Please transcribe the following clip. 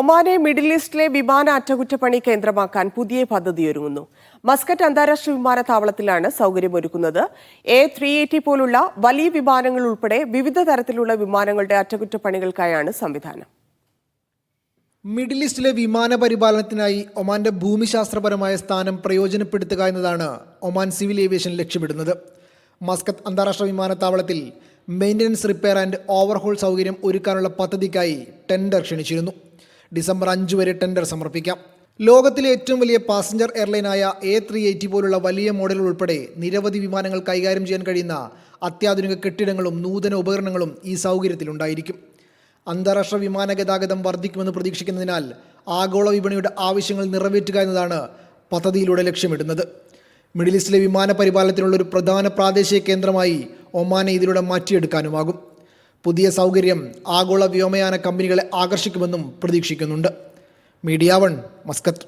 ഒമാനെ middle ഈസ്റ്റിലെ വിമാന അറ്റകുറ്റപ്പണി കേന്ദ്രമാക്കാൻ പുതിയ പദ്ധതിയൊരുങ്ങുന്നു. മസ്കറ്റ് അന്താരാഷ്ട്ര വിമാനത്താവളത്തിലാണ് സൗകര്യമൊരുക്കുന്നത്. A380 പോലുള്ള വലിയ വിമാനങ്ങൾ ഉൾപ്പെടെ വിവിധ തരത്തിലുള്ള വിമാനങ്ങളുടെ അറ്റകുറ്റപ്പണികൾക്കായാണ് സംവിധാനം. മിഡിൽ ഈസ്റ്റിലെ വിമാന പരിപാലനത്തിനായി ഒമാന്റെ ഭൂമിശാസ്ത്രപരമായ സ്ഥാനം പ്രയോജനപ്പെടുത്തുക എന്നതാണ് ഒമാൻ സിവിൽ ഏവിയേഷൻ ലക്ഷ്യമിടുന്നത്. മസ്കത്ത് അന്താരാഷ്ട്ര വിമാനത്താവളത്തിൽ മെയിൻ്റനൻസ്, റിപ്പയർ ആൻഡ് ഓവർഹോൾ സൗകര്യം ഒരുക്കാനുള്ള പദ്ധതിക്കായി ടെൻഡർ ക്ഷണിച്ചിരുന്നു. ഡിസംബർ 5 വരെ ടെൻഡർ സമർപ്പിക്കാം. ലോകത്തിലെ ഏറ്റവും വലിയ പാസഞ്ചർ എയർലൈനായ A380 പോലുള്ള വലിയ മോഡലുകൾ ഉൾപ്പെടെ നിരവധി വിമാനങ്ങൾ കൈകാര്യം ചെയ്യാൻ കഴിയുന്ന അത്യാധുനിക കെട്ടിടങ്ങളും നൂതന ഉപകരണങ്ങളും ഈ സൗകര്യത്തിലുണ്ടായിരിക്കും. അന്താരാഷ്ട്ര വിമാന ഗതാഗതം വർദ്ധിക്കുമെന്ന് പ്രതീക്ഷിക്കുന്നതിനാൽ ആഗോള വിപണിയുടെ ആവശ്യങ്ങൾ നിറവേറ്റുക എന്നതാണ് പദ്ധതിയിലൂടെ ലക്ഷ്യമിടുന്നത്. മിഡിൽ ഈസ്റ്റിലെ വിമാന പരിപാലനത്തിനുള്ള ഒരു പ്രധാന പ്രാദേശിക കേന്ദ്രമായി ഒമാനെ ഇതിലൂടെ മാറ്റിയെടുക്കാനുമാകും. പുതിയ സൗകര്യം ആഗോള വ്യോമയാന കമ്പനികളെ ആകർഷിക്കുമെന്നും പ്രതീക്ഷിക്കുന്നുണ്ട്. Media 1, Muscat.